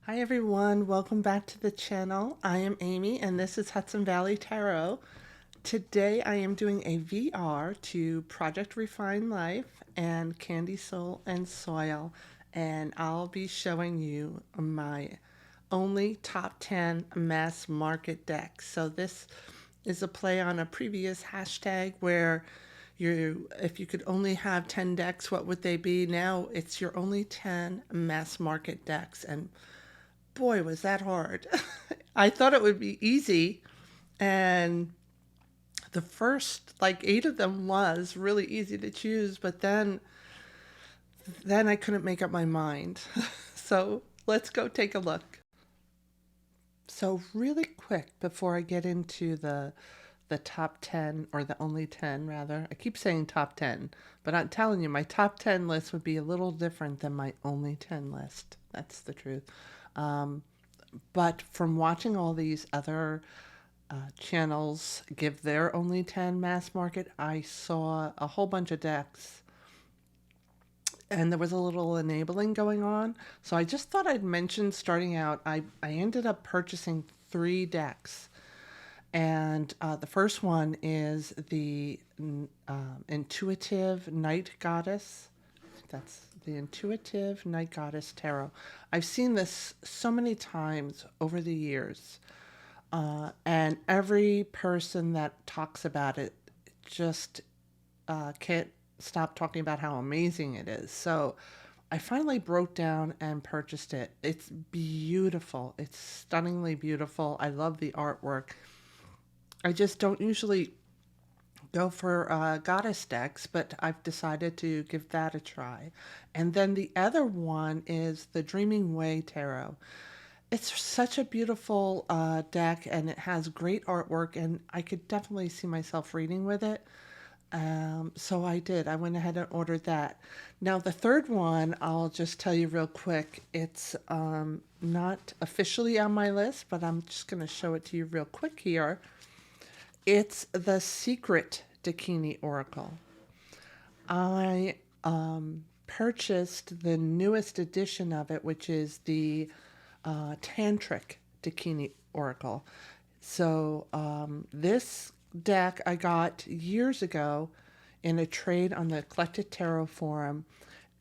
Hi everyone, welcome back to the channel. I am Amy and this is Hudson Valley Tarot. Today I am doing a VR to Project Refine Life and Candy Soul and Soil, and I'll be showing you my only top 10 mass market decks. So this is a play on a previous hashtag where if you could only have 10 decks, what would they be? Now it's your only 10 mass market decks, and boy, was that hard. I thought it would be easy, and the first like 8 of them was really easy to choose, but then I couldn't make up my mind. So, let's go take a look. So, really quick before I get into the top 10, or the only 10 rather. I keep saying top 10, but I'm telling you my top 10 list would be a little different than my only 10 list. That's the truth. Um, but from watching all these other channels give their only 10 mass market, I saw a whole bunch of decks and there was a little enabling going on. So I just thought I'd mention starting out, I ended up purchasing 3 decks. And the first one is the Intuitive Night Goddess. That's the Intuitive Night Goddess Tarot. I've seen this so many times over the years. And every person that talks about it just can't stop talking about how amazing it is. So I finally broke down and purchased it. It's beautiful. It's stunningly beautiful. I love the artwork. I just don't usually go for goddess decks, but I've decided to give that a try. And then the other one is the Dreaming Way Tarot. It's such a beautiful deck, and it has great artwork, and I could definitely see myself reading with it. So I did. I went ahead and ordered that. Now, the third one, I'll just tell you real quick. It's not officially on my list, but I'm just going to show it to you real quick here. It's the Secret Dakini Oracle. I purchased the newest edition of it, which is the Tantric Dakini Oracle. So this deck I got years ago in a trade on the Eclectic Tarot Forum.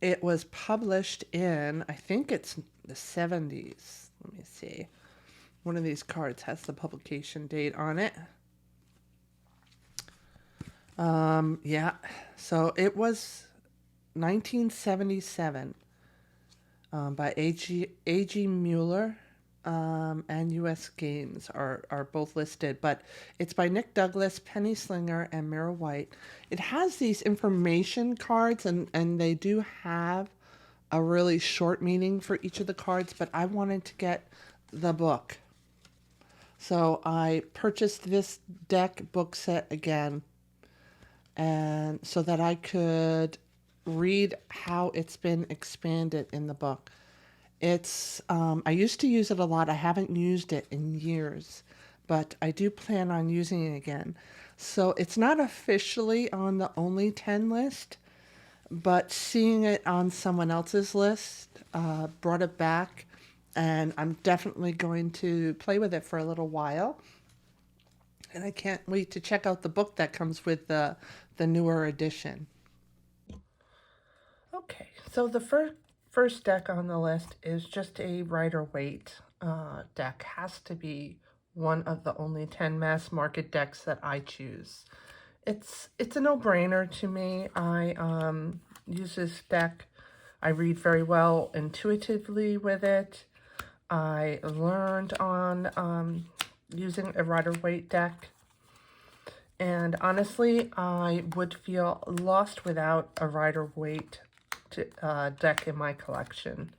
It was published in, I think it's the 70s. Let me see. One of these cards has the publication date on it. Yeah, so it was 1977 by A.G. Mueller, and U.S. Games are both listed, but it's by Nick Douglas, Penny Slinger, and Mira White. It has these information cards, and they do have a really short meaning for each of the cards, but I wanted to get the book. So I purchased this deck book set again, and so that I could read how it's been expanded in the book. It's I used to use it a lot. I haven't used it in years, but I do plan on using it again. So it's not officially on the only 10 list, but seeing it on someone else's list brought it back, and I'm definitely going to play with it for a little while. And I can't wait to check out the book that comes with the newer edition. Okay, so the first deck on the list is just a Rider-Waite deck. Has to be one of the only 10 mass market decks that I choose. It's a no-brainer to me. I use this deck. I read very well intuitively with it. I learned on using a Rider-Waite deck. And honestly, I would feel lost without a Rider-Waite deck in my collection.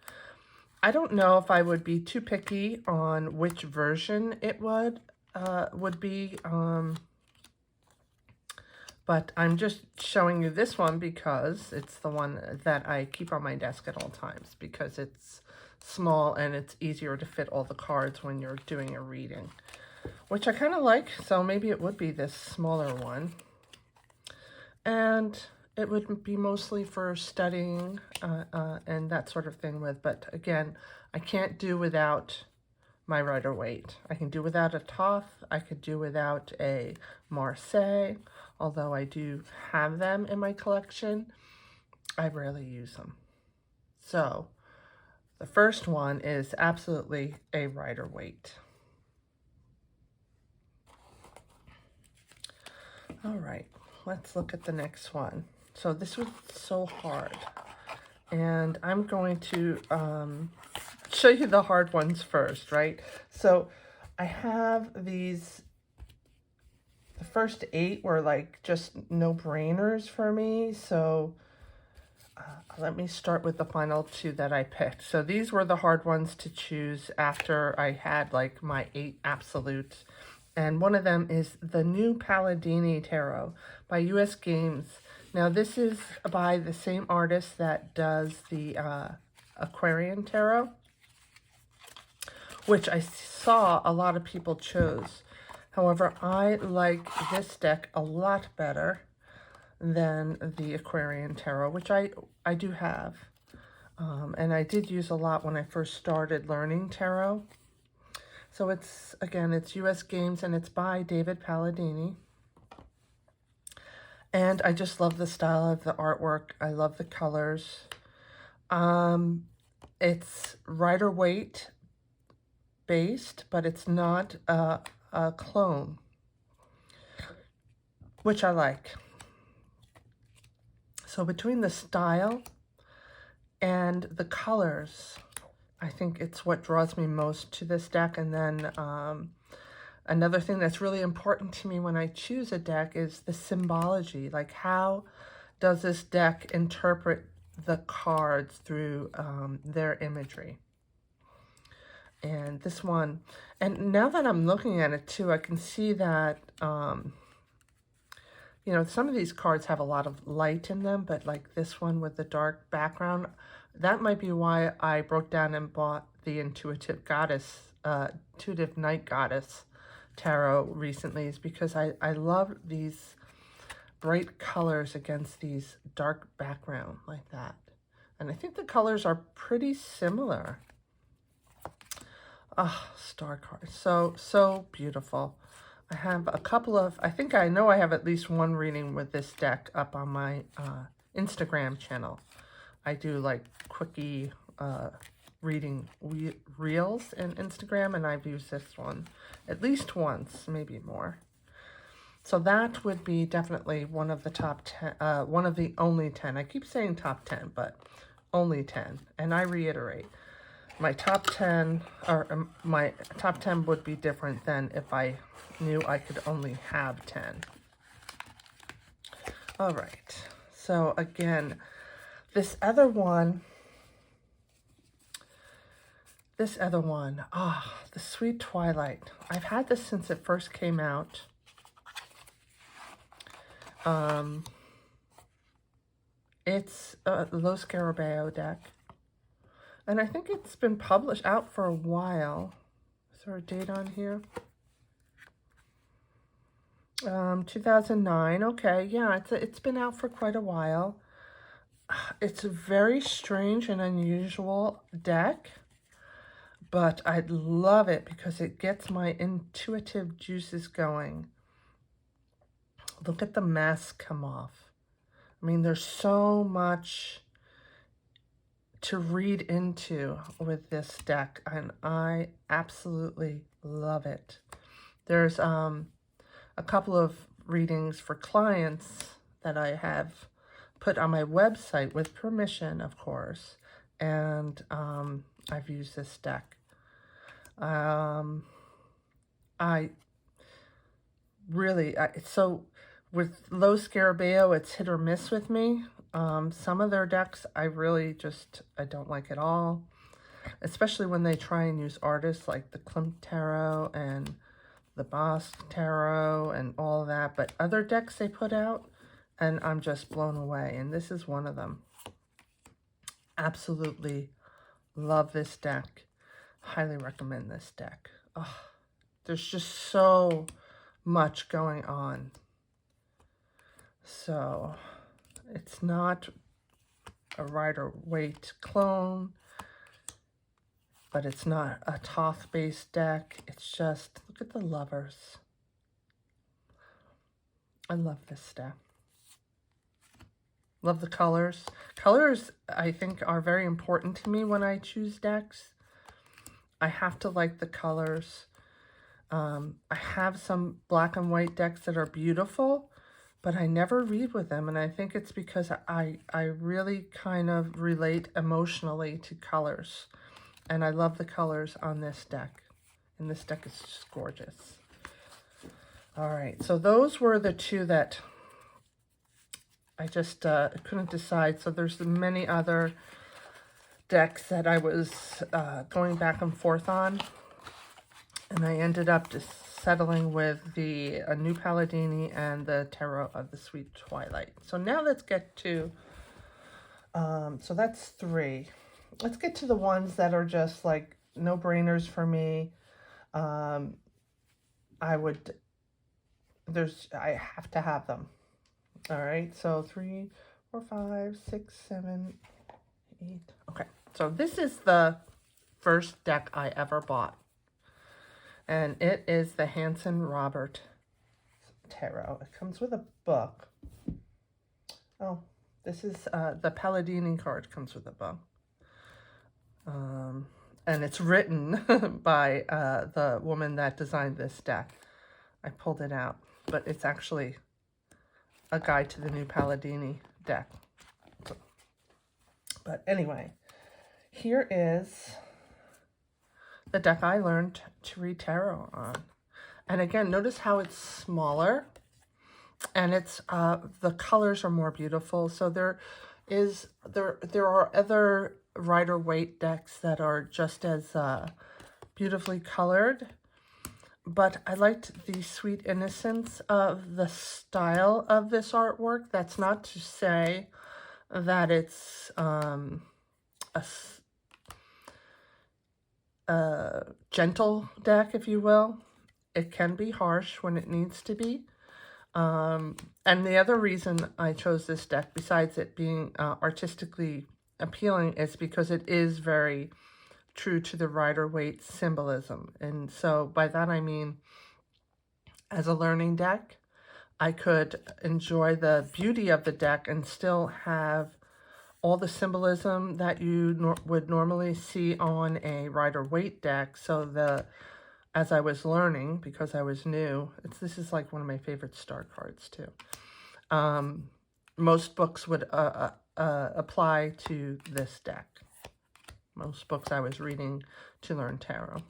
I don't know if I would be too picky on which version it would be, but I'm just showing you this one because it's the one that I keep on my desk at all times, because it's small and it's easier to fit all the cards when you're doing a reading, which I kind of like. So maybe it would be this smaller one. And it would be mostly for studying and that sort of thing with. But again, I can't do without my Rider-Waite. I can do without a Toth. I could do without a Marseille, although I do have them in my collection. I rarely use them. So the first one is absolutely a Rider-Waite. All right, let's look at the next one. So this was so hard, and I'm going to show you the hard ones first, right? So I have these, the first 8 were like just no-brainers for me. So let me start with the final 2 that I picked. So these were the hard ones to choose after I had like my 8 absolutes. And one of them is the new Palladini Tarot by US Games. Now this is by the same artist that does the Aquarian Tarot, which I saw a lot of people chose. However, I like this deck a lot better than the Aquarian Tarot, which I do have. And I did use a lot when I first started learning tarot. So it's, again, it's US Games, and it's by David Palladini. And I just love the style of the artwork. I love the colors. It's Rider-Waite based, but it's not a clone, which I like. So between the style and the colors, I think it's what draws me most to this deck. And then another thing that's really important to me when I choose a deck is the symbology. Like, how does this deck interpret the cards through their imagery? And this one, and now that I'm looking at it too, I can see that, you know, some of these cards have a lot of light in them, but like this one with the dark background, that might be why I broke down and bought the Intuitive Night Goddess Tarot recently, is because I love these bright colors against these dark background like that. And I think the colors are pretty similar. Ah, oh, star cards, so beautiful. I have a couple of, I think I know I have at least one reading with this deck up on my Instagram channel. I do like quickie reading reels in Instagram, and I've used this one at least once, maybe more. So that would be definitely one of the top 10, one of the only 10. I keep saying top 10, but only 10. And I reiterate, my top 10, or my top 10 would be different than if I knew I could only have 10. All right. So again, this other one, the Sweet Twilight. I've had this since it first came out. It's a Lo Scarabeo deck. And I think it's been published out for a while. Is there a date on here? 2009. Okay, yeah, it's been out for quite a while. It's a very strange and unusual deck, but I love it because it gets my intuitive juices going. Look at the mask come off. I mean, there's so much to read into with this deck, and I absolutely love it. There's a couple of readings for clients that I have put on my website with permission, of course, and I've used this deck. So with Lo Scarabeo, it's hit or miss with me. Some of their decks I don't like at all, especially when they try and use artists like the Klimt Tarot and the Boss Tarot and all of that. But other decks they put out, and I'm just blown away. And this is one of them. Absolutely love this deck. Highly recommend this deck. Oh, there's just so much going on. So it's not a Rider-Waite clone. but it's not a Toth-based deck. It's just, look at the lovers. I love this deck. Love the colors. Colors, I think, are very important to me when I choose decks. I have to like the colors. I have some black and white decks that are beautiful, but I never read with them. And I think it's because I really kind of relate emotionally to colors. And I love the colors on this deck. And this deck is just gorgeous. All right, so those were the two that I just couldn't decide. So there's many other decks that I was going back and forth on. And I ended up just settling with the New Palladini and the Tarot of the Sweet Twilight. So now let's get to, so that's 3. Let's get to the ones that are just like no-brainers for me. I have to have them. All right, so 3, 4, 5, 6, 7, 8. Okay, so this is the first deck I ever bought. And it is the Hudson Robert Tarot. It comes with a book. Oh, this is the Palladini card comes with a book. And it's written by the woman that designed this deck. I pulled it out, but it's actually a guide to the New Palladini deck. So, but anyway, here is the deck I learned to read tarot on. And again, notice how it's smaller, and it's the colors are more beautiful. So there are other Rider-Waite decks that are just as beautifully colored, but I liked the sweet innocence of the style of this artwork. That's not to say that it's a gentle deck, if you will. It can be harsh when it needs to be. And the other reason I chose this deck, besides it being artistically appealing, is because it is very true to the Rider-Waite symbolism. And so by that I mean, as a learning deck, I could enjoy the beauty of the deck and still have all the symbolism that you would normally see on a Rider-Waite deck. So as I was learning, because I was new, this is like one of my favorite star cards too. Most books would apply to this deck. Most books I was reading to learn tarot.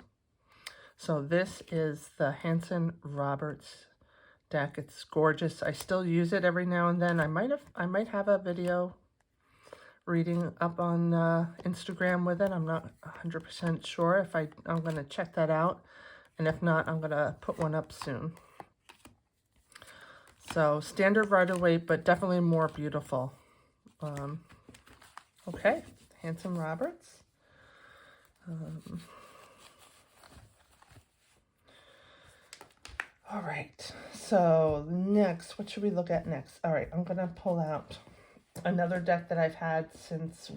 So this is the Hudson Roberts deck. It's gorgeous. I still use it every now and then. I might have a video reading up on Instagram with it. I'm not 100% sure. I'm going to check that out. And if not, I'm going to put one up soon. So standard Rider-Waite, but definitely more beautiful. Okay, Hudson Roberts. All right, so next, what should we look at next? All right, I'm going to pull out another deck that I've had since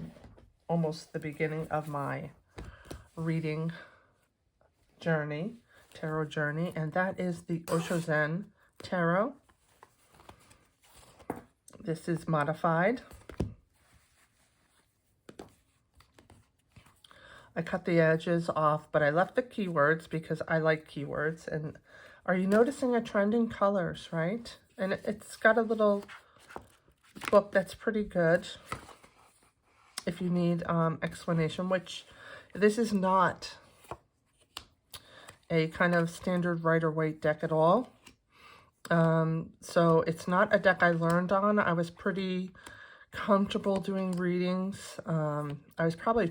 almost the beginning of my reading journey, tarot journey, and that is the Osho Zen Tarot. This is modified. I cut the edges off, but I left the keywords because I like keywords. And are you noticing a trend in colors, right? And it's got a little book that's pretty good if you need explanation, which this is not a kind of standard Rider-Waite deck at all. So it's not a deck I learned on. I was pretty comfortable doing readings. I was probably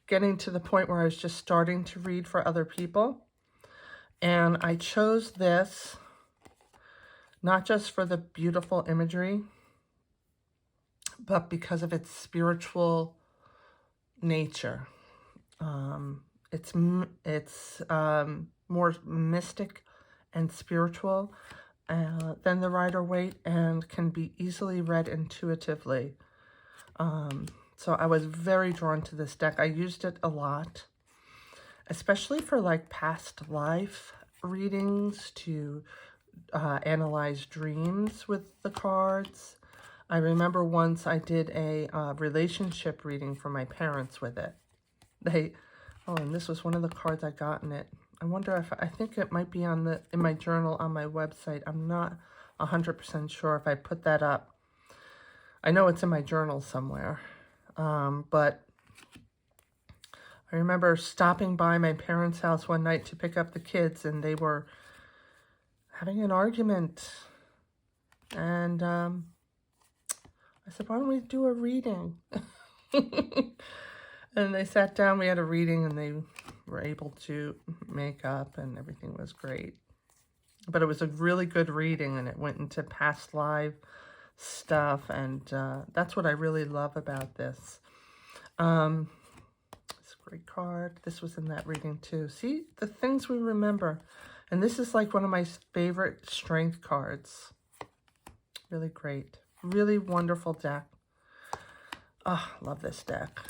getting to the point where I was just starting to read for other people. And I chose this not just for the beautiful imagery, but because of its spiritual nature. It's more mystic and spiritual than the Rider-Waite, and can be easily read intuitively. So I was very drawn to this deck. I used it a lot. especially for like past life readings to analyze dreams with the cards. I remember once I did a relationship reading for my parents with it. And this was one of the cards I got in it. I wonder if, I think it might be in my journal on my website. I'm not 100% sure if I put that up. I know it's in my journal somewhere. But I remember stopping by my parents' house one night to pick up the kids, and they were having an argument. And I said, why don't we do a reading? And they sat down, we had a reading, and they were able to make up, and everything was great. But it was a really good reading, and it went into past life stuff, and that's what I really love about this. It's a great card. This was in that reading too. See, the things we remember. And this is like one of my favorite strength cards. Really great. Really wonderful deck. Oh, love this deck.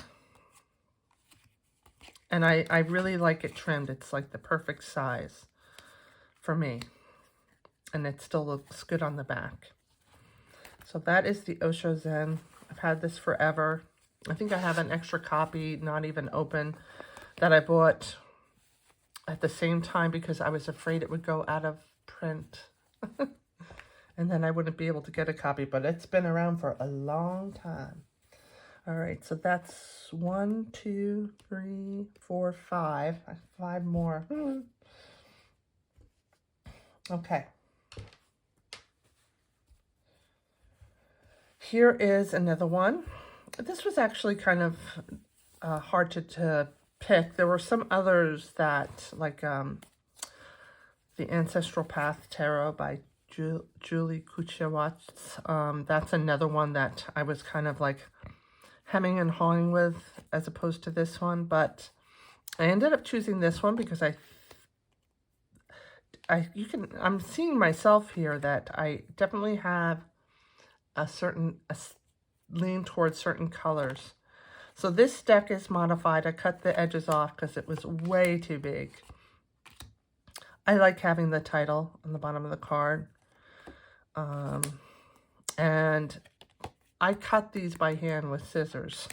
And I really like it trimmed. It's like the perfect size for me. And it still looks good on the back. So that is the Osho Zen. I've had this forever. I think I have an extra copy, not even open, that I bought at the same time because I was afraid it would go out of print. And then I wouldn't be able to get a copy, but it's been around for a long time. All right, so that's 1, 2, 3, 4, 5. 5 more. Okay. Here is another one. This was actually kind of hard to pick. There were some others that, like the Ancestral Path Tarot by Julie Kuchewicz. That's another one that I was kind of like hemming and hawing with as opposed to this one, but I ended up choosing this one because I'm seeing myself here that I definitely have a lean towards certain colors. So this deck is modified. I cut the edges off because it was way too big. I like having the title on the bottom of the card. And I cut these by hand with scissors.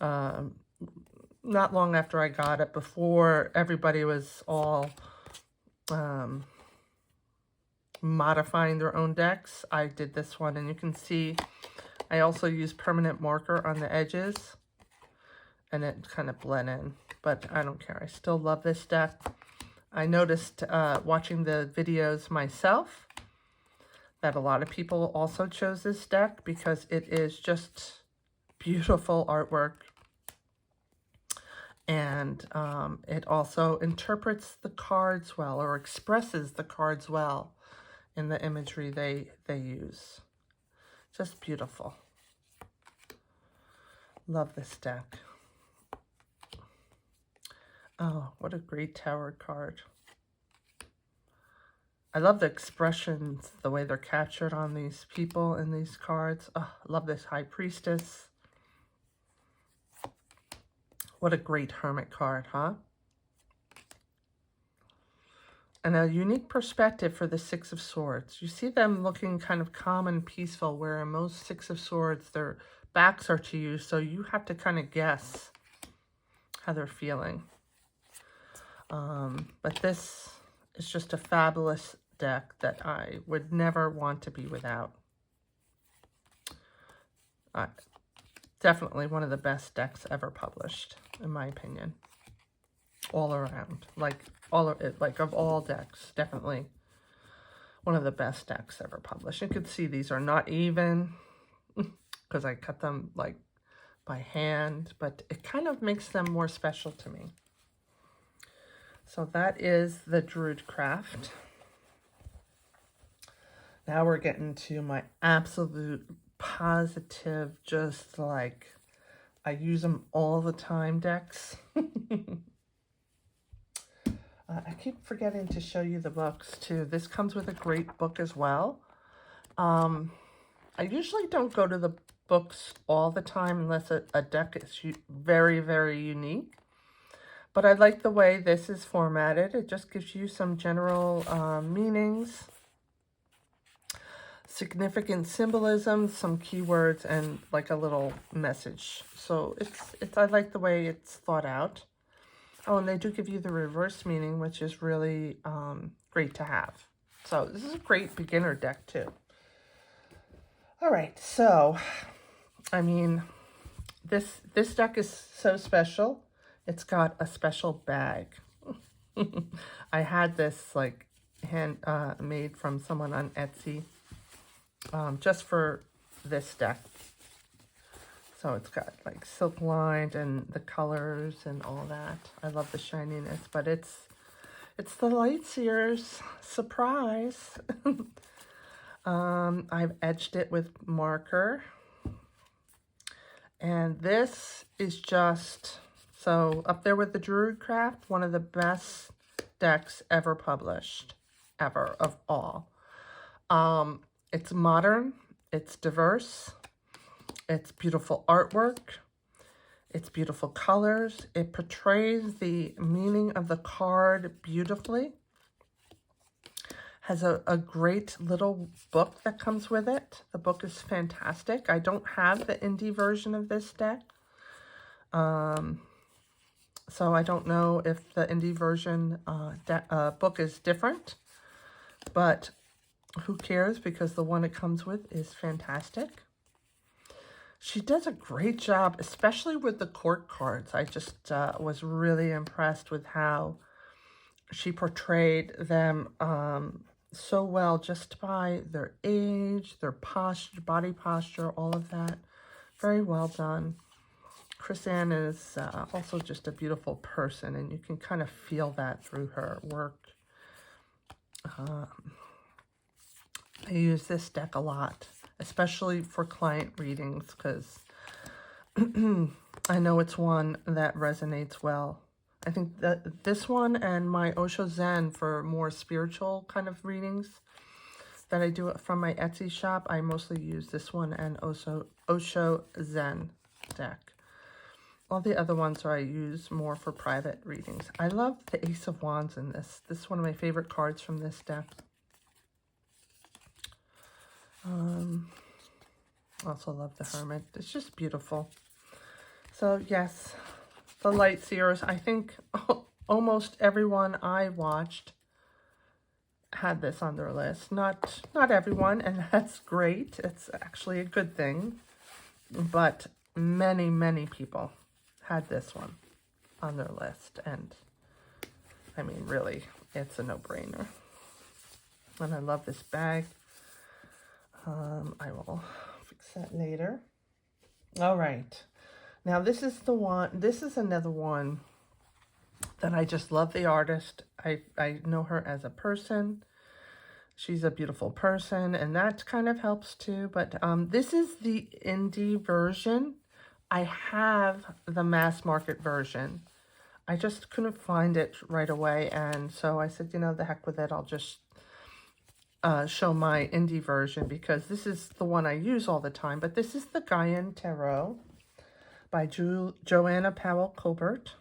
Not long after I got it, before everybody was all modifying their own decks, I did this one, and you can see I also use permanent marker on the edges, and it kind of blend in, but I don't care. I still love this deck. I noticed watching the videos myself that a lot of people also chose this deck because it is just beautiful artwork. And it also interprets the cards well, or expresses the cards well in the imagery they use. Just beautiful. Love this deck. Oh, what a great Tower card. I love the expressions, the way they're captured on these people in these cards. Oh, I love this High Priestess. What a great Hermit card, huh? And a unique perspective for the Six of Swords. You see them looking kind of calm and peaceful, where in most Six of Swords, their backs are to you, so you have to kind of guess how they're feeling. But this is just a fabulous deck that I would never want to be without. Definitely one of the best decks ever published, in my opinion. All around, of all decks, definitely one of the best decks ever published. You can see these are not even because I cut them like by hand, but it kind of makes them more special to me. So that is the Druid Craft. Now we're getting to my absolute positive, just like I use them all the time decks. I keep forgetting to show you the books too. This comes with a great book as well. I usually don't go to the books all the time unless a deck is very, very unique. But I like the way this is formatted. It just gives you some general meanings, significant symbolism, some keywords, and like a little message. So it's I like the way it's thought out. Oh, and they do give you the reverse meaning, which is really great to have. So this is a great beginner deck too. All right, so I mean, this deck is so special. It's got a special bag. I had this like hand made from someone on Etsy, just for this deck. So it's got like silk lined and the colors and all that. I love the shininess, but it's the Lightseers surprise. I've edged it with marker. And this is just, so up there with the Druidcraft, one of the best decks ever published, ever, of all. It's modern, it's diverse, it's beautiful artwork, it's beautiful colors, it portrays the meaning of the card beautifully, has a great little book that comes with it. The book is fantastic. I don't have the indie version of this deck. So I don't know if the indie version book is different. But who cares, because the one it comes with is fantastic. She does a great job, especially with the court cards. I just was really impressed with how she portrayed them so well, just by their age, their posture, body posture, all of that. Very well done. Chris Ann is also just a beautiful person, and you can kind of feel that through her work. I use this deck a lot, especially for client readings, because I know it's one that resonates well. I think that this one and my Osho Zen for more spiritual kind of readings that I do from my Etsy shop, I mostly use this one and Osho Zen deck. All the other ones I use more for private readings. I love the Ace of Wands in this. This is one of my favorite cards from this deck. Also love the Hermit. It's just beautiful. So yes, the Lightseers. I think almost everyone I watched had this on their list. Not everyone, and that's great. It's actually a good thing. But many people had this one on their list. And I mean, really, it's a no-brainer. And I love this bag. I will fix that later. All right. Now, this is the one, this is another one that I just love the artist. I know her as a person. She's a beautiful person, and that kind of helps too. But this is the indie version. I have the mass market version. I just couldn't find it right away, and so I said, you know, the heck with it. I'll just show my indie version, because this is the one I use all the time. But this is the Gaian Tarot by Joanna Powell Colbert.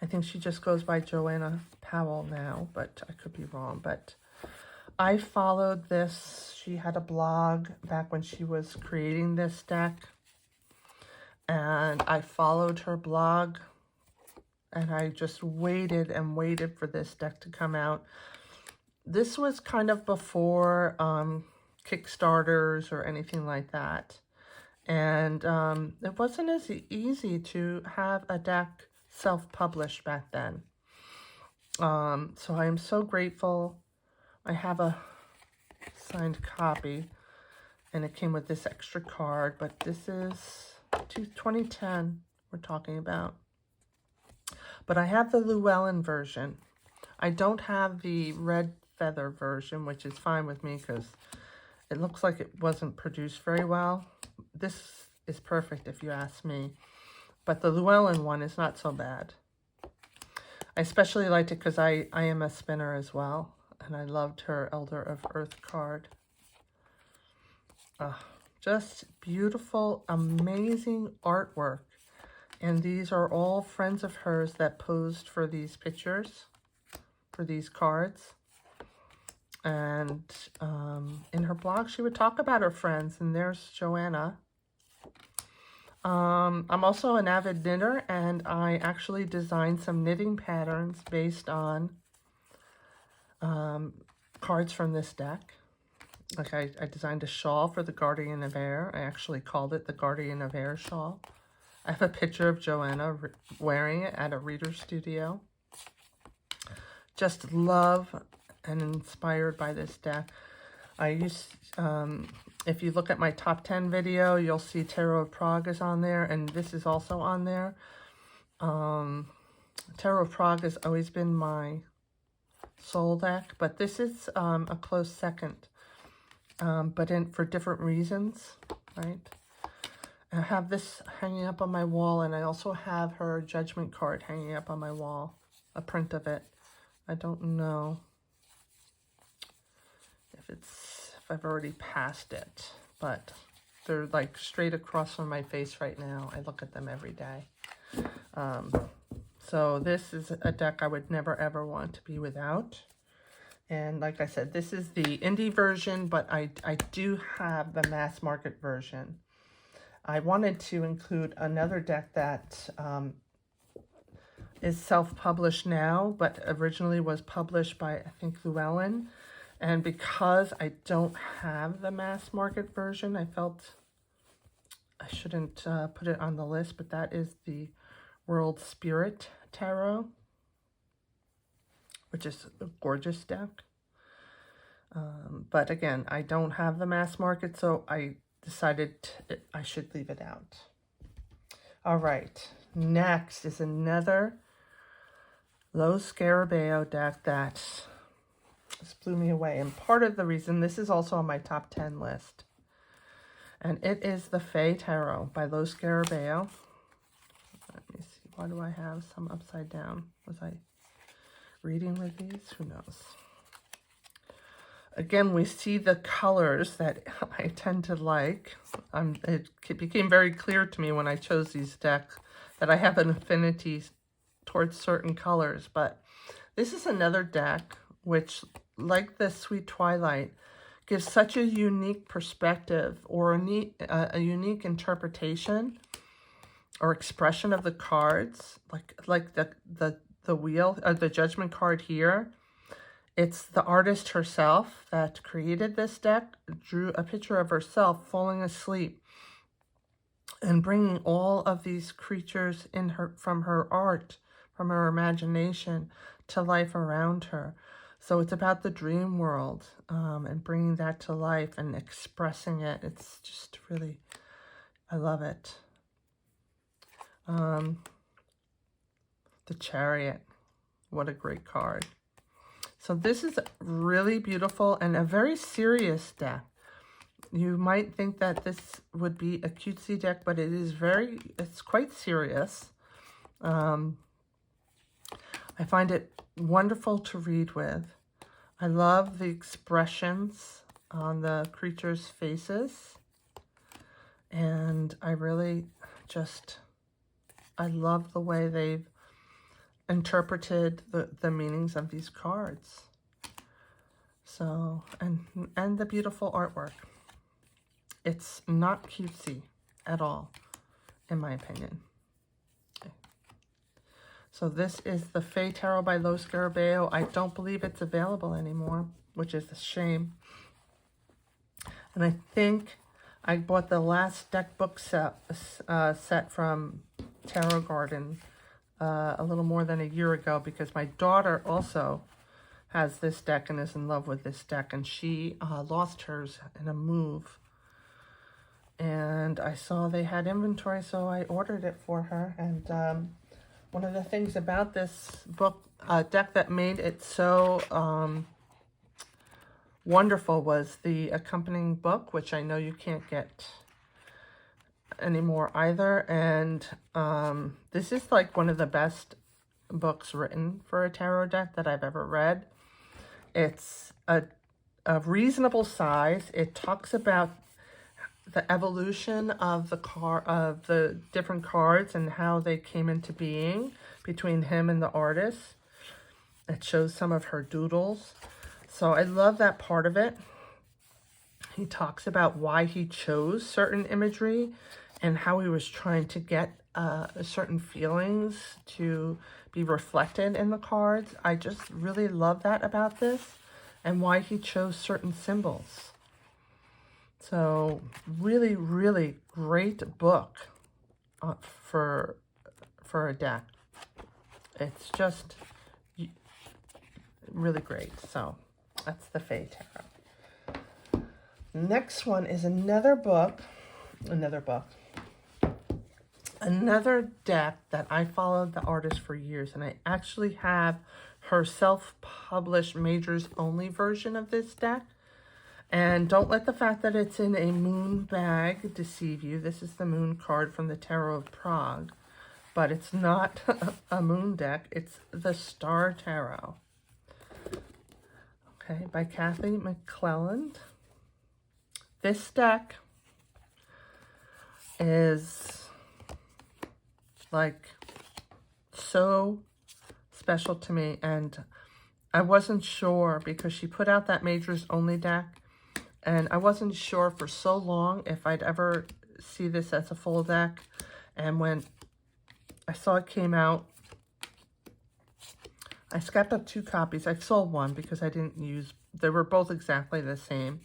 I think she just goes by Joanna Powell now, but I could be wrong. But I followed this. She had a blog back when she was creating this deck. And I followed her blog. And I just waited and waited for this deck to come out. This was kind of before Kickstarters or anything like that. And it wasn't as easy to have a deck self-published back then. So I am so grateful. I have a signed copy, and it came with this extra card, but this is 2010 we're talking about. But I have the Llewellyn version. I don't have the red feather version, which is fine with me because it looks like it wasn't produced very well. This is perfect if you ask me. But the Llewellyn one is not so bad. I especially liked it because I am a spinner as well. And I loved her Elder of Earth card. Just beautiful, amazing artwork. And these are all friends of hers that posed for these pictures, for these cards. And in her blog, she would talk about her friends. And there's Joanna. I'm also an avid knitter, and I actually designed some knitting patterns based on cards from this deck. Like I designed a shawl for the Guardian of Air. I actually called it the Guardian of Air shawl. I have a picture of Joanna wearing it at a reader studio. Just love and inspired by this deck. I used, if you look at my top 10 video, you'll see Tarot of Prague is on there, and this is also on there. Tarot of Prague has always been my soul deck, but this is a close second, but for different reasons, right? I have this hanging up on my wall, and I also have her Judgment card hanging up on my wall, a print of it. I don't know if I've already passed it, but they're like straight across from my face right now. I look at them every day. So this is a deck I would never ever want to be without. And like I said, this is the indie version, but I do have the mass market version. I wanted to include another deck that is self-published now, but originally was published by, I think, Llewellyn. And because I don't have the mass market version, I felt I shouldn't put it on the list, but that is the World Spirit Tarot, which is a gorgeous deck. But again, I don't have the mass market, so I decided I should leave it out. All right, next is another Lo Scarabeo deck that just blew me away. And part of the reason, this is also on my top 10 list. And it is the Fae Tarot by Lo Scarabeo. Let me see, why do I have some upside down? Was I reading with these? Who knows? Again, we see the colors that I tend to like. It became very clear to me when I chose these decks that I have an affinity towards certain colors. But this is another deck which, like the Sweet Twilight, gives such a unique perspective or a unique interpretation or expression of the cards. Like the wheel or the Judgment card here. It's the artist herself that created this deck, drew a picture of herself falling asleep and bringing all of these creatures from her art, from her imagination, to life around her. So it's about the dream world and bringing that to life and expressing it. It's just really, I love it. The Chariot, what a great card. So this is really beautiful and a very serious deck. You might think that this would be a cutesy deck, but it's quite serious. I find it wonderful to read with. I love the expressions on the creatures' faces. And I really I love the way they've interpreted the meanings of these cards. So, and the beautiful artwork. It's not cutesy at all, in my opinion. Okay. So this is the Fae Tarot by Lo Scarabeo. I don't believe it's available anymore, which is a shame. And I think I bought the last deck book set from Tarot Garden a little more than a year ago, because my daughter also has this deck and is in love with this deck, and she lost hers in a move. And I saw they had inventory, so I ordered it for her. And one of the things about this book deck that made it so wonderful was the accompanying book, which I know you can't get anymore either. And this is like one of the best books written for a tarot deck that I've ever read. It's a reasonable size. It talks about the evolution of the different cards and how they came into being between him and the artist. It shows some of her doodles. So I love that part of it. He talks about why he chose certain imagery and how he was trying to get certain feelings to be reflected in the cards. I just really love that about this and why he chose certain symbols. So really, really great book for a deck. It's just really great. So that's the Fae Tarot. Next one is another deck that I followed the artist for years, and I actually have her self-published majors only version of this deck. And don't let the fact that it's in a moon bag deceive you. This is the moon card from the Tarot of Prague, but it's not a moon deck. It's the Star Tarot. Okay, by Kathy McClelland. This deck is like so special to me, and I wasn't sure because she put out that majors only deck, and I wasn't sure for so long if I'd ever see this as a full deck. And when I saw it came out, I scrapped up 2 copies. I sold one because I didn't use, they were both exactly the same.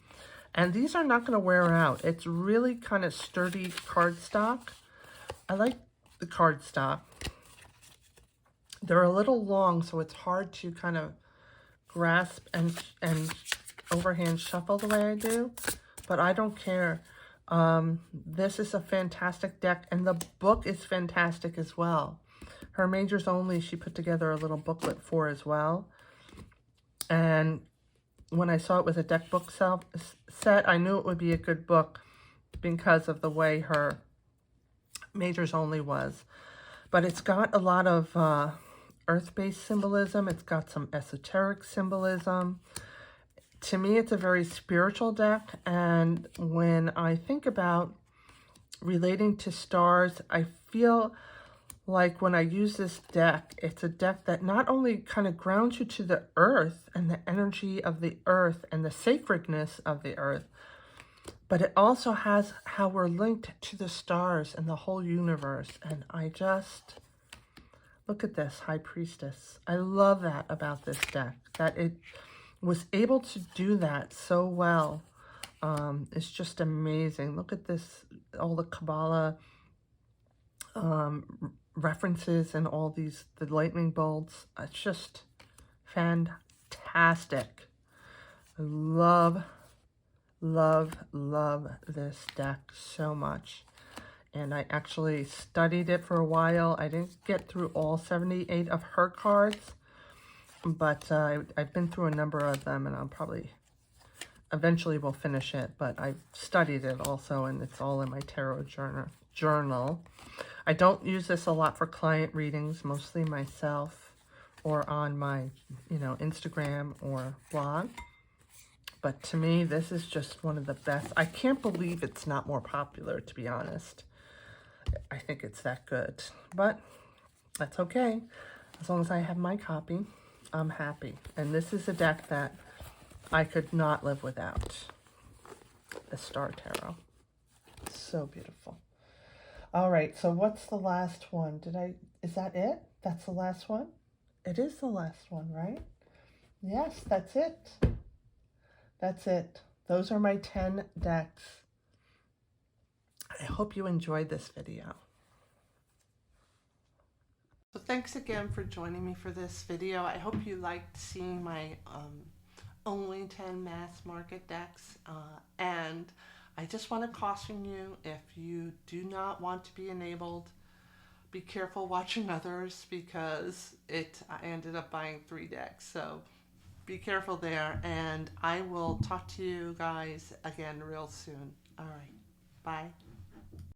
And these are not going to wear out. It's really kind of sturdy cardstock. I like the cardstock. They're a little long, so it's hard to kind of grasp and overhand shuffle the way I do, but I don't care. This is a fantastic deck, and the book is fantastic as well. Her majors only, she put together a little booklet for as well. And when I saw it was a deck book set, I knew it would be a good book because of the way her majors only was. But it's got a lot of earth-based symbolism. It's got some esoteric symbolism. To me, it's a very spiritual deck. And when I think about relating to stars, I feel like when I use this deck, it's a deck that not only kind of grounds you to the earth and the energy of the earth and the sacredness of the earth, but it also has how we're linked to the stars and the whole universe. And I just, look at this, High Priestess. I love that about this deck, that it was able to do that so well. It's just amazing. Look at this, all the Kabbalah references and all these, the lightning bolts. It's just fantastic. I love, love, love this deck so much. And I actually studied it for a while. I didn't get through all 78 of her cards, but I've been through a number of them, and I'll probably eventually will finish it. But I've studied it also, and it's all in my tarot journal. I don't use this a lot for client readings, mostly myself or on my, Instagram or blog. But to me, this is just one of the best. I can't believe it's not more popular, to be honest. I think it's that good. But that's okay. As long as I have my copy, I'm happy. And this is a deck that I could not live without. The Star Tarot. So beautiful. All right, so what's the last one? Is that it? That's the last one? It is the last one, right? Yes, that's it. That's it. Those are my 10 decks. I hope you enjoyed this video. So thanks again for joining me for this video. I hope you liked seeing my only 10 mass market decks. And I just want to caution you, if you do not want to be enabled, be careful watching others, because I ended up buying 3 decks. So be careful there, and I will talk to you guys again real soon. All right. Bye.